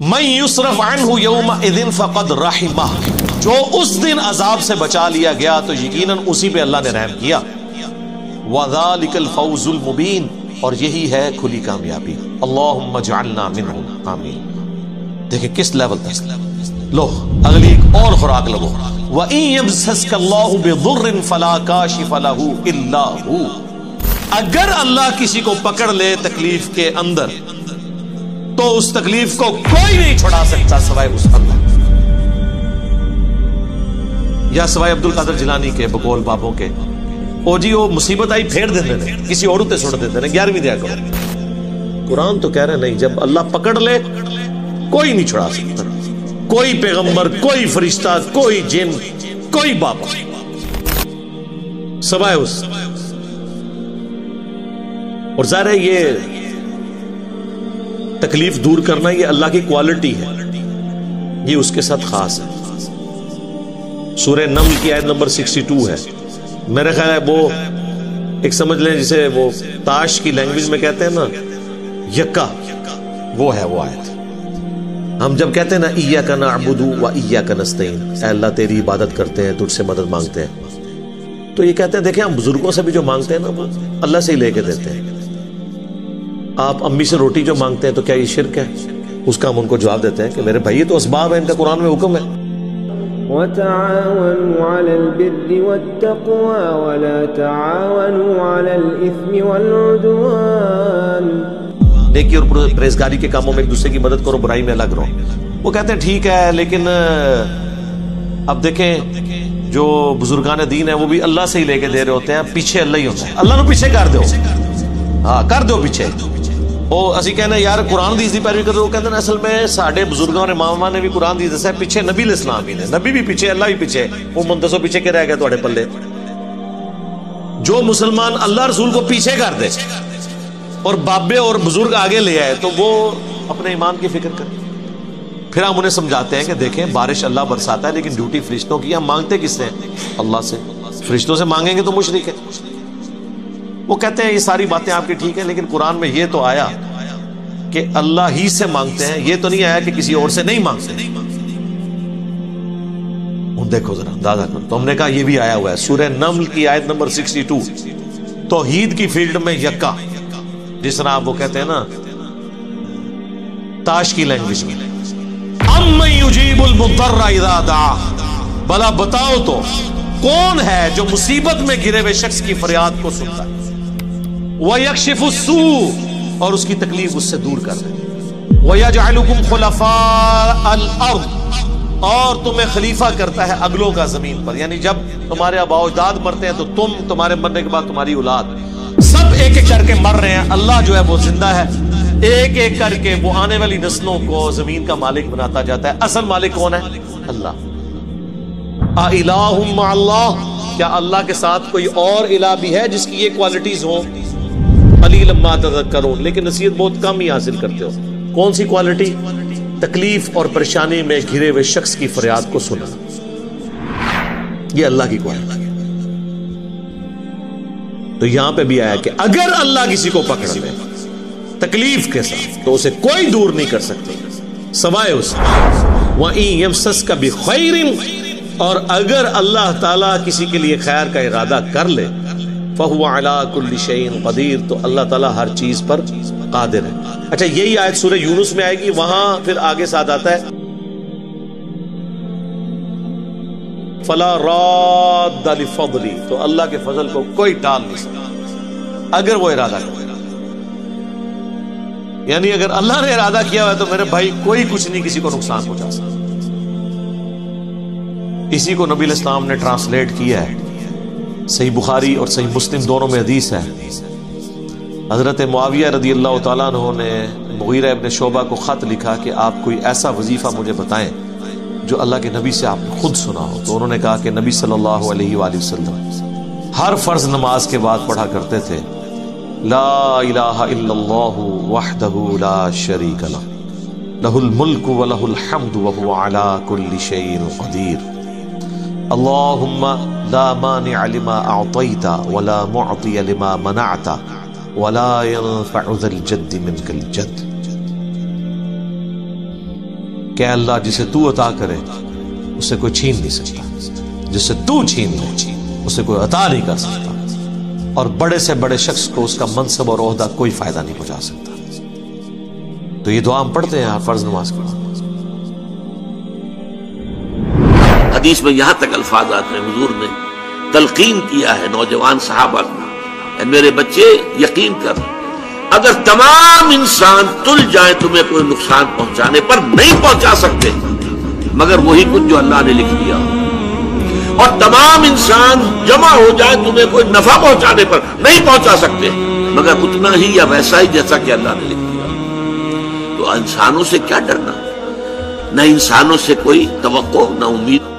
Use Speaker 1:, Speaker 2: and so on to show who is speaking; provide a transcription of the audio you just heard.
Speaker 1: من یصرف عنہ یومئذ فقد رحمہ، جو اس دن عذاب سے بچا لیا گیا تو یقیناً اسی پہ اللہ نے رحم کیا. وذالک الفوز المبین، اور یہی ہے کھلی کامیابی. اللہم اجعلنا منہم، آمین. دیکھیں کس لیول تک. لو اگلی ایک اور خوراک لگو. وَإِن يَمْسَسْكَ اللَّهُ بِضُرٍّ فَلَا كَاشِفَ لَهُ إِلَّا هُوَ، اگر اللہ کسی کو پکڑ لے تکلیف کے اندر تو اس تکلیف کو کوئی نہیں چھڑا سکتا سوائے اس اللہ. یا سوائے عبد القادر جیلانی کے بقول بابوں کے، او جی وہ مصیبت آئی پھیر دیتے ہیں، کسی اور تے چھوڑ دیتے ہیں، 11ویں دیا کرو. قرآن تو کہہ رہے نہیں، جب اللہ پکڑ لے کوئی نہیں چھڑا سکتا، کوئی پیغمبر، کوئی فرشتہ، کوئی جن، کوئی بابا، سوائے اس. اور ظاہر ہے یہ تکلیف دور کرنا یہ اللہ کی کوالٹی ہے، یہ اس کے ساتھ خاص ہے. سورہ نمل کی آیت نمبر 62 ہے. میرے خیال ہے وہ ایک سمجھ لیں جسے وہ تاش کی لینگویج میں کہتے ہیں نا یکا، وہ ہے وہ آیت. ہم جب کہتے ہیں نا ایاک نعبد و ایاک نستعین، اے اللہ تیری عبادت کرتے ہیں، تجھ سے مدد مانگتے ہیں، تو یہ کہتے ہیں دیکھیں ہم بزرگوں سے بھی جو مانگتے ہیں نا وہ اللہ سے ہی لے کے دیتے ہیں. آپ امی سے روٹی جو مانگتے ہیں تو کیا یہ شرک ہے؟ اس کا ہم ان کو جواب دیتے ہیں کہ میرے بھائی یہ تو اسباب ہے، ان کا قرآن میں حکم ہے.
Speaker 2: وَتَعَاوَنُوا عَلَى الْبِرِّ وَالتَّقْوَى وَلَا تَعَاوَنُوا عَلَى الْإِثْمِ وَالْعُدْوَانِ.
Speaker 1: نیکی اور پرہیزگاری کے کاموں میں ایک دوسرے کی مدد کرو، برائی میں الگ رہو. وہ کہتے ہیں ٹھیک ہے، لیکن اب دیکھیں جو بزرگان دین ہیں وہ بھی اللہ سے ہی لے کے دے رہے ہوتے ہیں، پیچھے اللہ ہی ہوتا ہے. اللہ نو پیچھے کر دو، ہاں کر دو پیچھے. وہ اسی کہنا یار قرآن دی پیروی کرو، وہ کہتے ہیں اصل میں ساڈے بزرگوں اور اماماں نے بھی قرآن دی دسا ہے، پیچھے نبی علیہ السلام بھی نے، نبی بھی پیچھے، اللہ بھی پیچھے. وہ منتسو پیچھے کے رہ گئے تھوڑے پلے. جو مسلمان اللہ رسول کو پیچھے کر دے اور بابے اور بزرگ آگے لے آئے تو وہ اپنے ایمان کی فکر کرے. پھر ہم انہیں سمجھاتے ہیں کہ دیکھیں بارش اللہ برساتا ہے لیکن ڈیوٹی فرشتوں کی، ہم مانگتے کس سے ہیں؟ اللہ سے. فرشتوں سے مانگیں گے تو مشرک ہے. وہ کہتے ہیں یہ ساری باتیں آپ کی ٹھیک ہیں، لیکن قرآن میں یہ تو آیا کہ اللہ ہی سے مانگتے ہیں، یہ تو نہیں آیا کہ کسی اور سے نہیں مانگتے. دیکھو ذرا اندازہ کرو. تو ہم نے کہا یہ بھی آیا ہوا ہے سورہ نمل کی آیت نمبر 62، توحید کی فیلڈ میں یکا، جس طرح آپ وہ کہتے ہیں نا تاش کی لینگویج میں. امن یجیب المضطر اذا دعاہ، بھلا بتاؤ تو کون ہے جو مصیبت میں گرے ہوئے شخص کی فریاد کو سنتا ہے، وَيَكْشِفُ السُّوءَ، اور اس کی تکلیف اس سے دور کر دے، وَيَجْعَلُكُمْ خُلَفَاءَ الْأَرْضِ، اور تمہیں خلیفہ کرتا ہے اگلوں کا زمین پر. یعنی جب تمہارے آباء و اجداد مرتے ہیں تو تمہارے مرنے کے بعد تمہاری اولاد، سب ایک ایک کر کے مر رہے ہیں. اللہ جو ہے وہ زندہ ہے، ایک ایک کر کے وہ آنے والی نسلوں کو زمین کا مالک بناتا جاتا ہے. اصل مالک کون ہے؟ اللہ. اِلَٰهٌ مَّعَ اللَّهِ، کیا اللہ کے ساتھ کوئی اور الہ بھی ہے جس کی یہ کوالٹیز ہوں؟ قلیلا ما تذکرون، لیکن نصیحت بہت کم ہی حاصل کرتے ہو. کون سی کوالٹی؟ تکلیف اور پریشانی میں گھرے ہوئے شخص کی فریاد کو سنا، یہ اللہ کی کوالٹی. تو یہاں پہ بھی آیا کہ اگر اللہ کسی کو پکڑ لے تکلیف کے ساتھ تو اسے کوئی دور نہیں کر سکتے سوائے اس. وَإِن يَمْسَسْكَ بِخَيْرٍ، اور اگر اللہ تعالیٰ کسی کے لیے خیر کا ارادہ کر لے، فَهُوَ عَلَىٰ كُلِّ شَيْءٍ قَدِيرٌ، تو اللہ تعالیٰ ہر چیز پر قادر ہے. اچھا یہی آیت سورہ یونس میں آئے گی، وہاں پھر آگے ساتھ آتا ہے فَلَا رَادَّ لِفَضْلِهِ، تو اللہ کے فضل کو کوئی ٹال نہیں سکتا اگر وہ ارادہ کرے. یعنی اگر اللہ نے ارادہ کیا ہوا ہے تو میرے بھائی کوئی کچھ نہیں کسی کو نقصان پہنچا سکتا. اسی کو نبی علیہ السلام نے ٹرانسلیٹ کیا ہے، صحیح بخاری اور صحیح مسلم دونوں میں حدیث ہے. حضرت معاویہ رضی اللہ تعالیٰ عنہ نے مغیرہ ابن شعبہ کو خط لکھا کہ آپ کوئی ایسا وظیفہ مجھے بتائیں جو اللہ کے نبی سے آپ نے خود سنا ہو. تو انہوں نے کہا کہ نبی صلی اللہ علیہ وآلہ وسلم ہر فرض نماز کے بعد پڑھا کرتے تھے لا الہ الا اللہ وحدہ لا شریک لہ لہ الملک ولہ الحمد وہو علی کل شیء قدیر اللہم لا مانع لما اعطیت ولا معطی لما منعت ولا ينفع ذا الجد منك الجد. کہ اللہ جسے تو عطا کرے اسے کوئی چھین نہیں سکتا، جسے تو چھین لے اسے کوئی عطا نہیں کر سکتا، اور بڑے سے بڑے شخص کو اس کا منصب اور عہدہ کوئی فائدہ نہیں پہنچا سکتا۔ تو یہ دعا ہم پڑھتے ہیں فرض نماز کے بعد۔
Speaker 3: حدیث میں یہاں تک الفاظ آتے ہیں، حضور نے تلقین کیا ہے نوجوان صحابہ کو، اے میرے بچے یقین کر، اگر تمام انسان تل جائیں تمہیں کوئی نقصان پہنچانے پر نہیں پہنچا سکتے مگر وہی کچھ جو اللہ نے لکھ دیا، اور تمام انسان جمع ہو جائے تمہیں کوئی نفع پہنچانے پر نہیں پہنچا سکتے مگر اتنا ہی یا ویسا ہی جیسا کہ اللہ نے لکھ دیا۔ تو انسانوں سے کیا ڈرنا، نہ انسانوں سے کوئی توقع نہ امید۔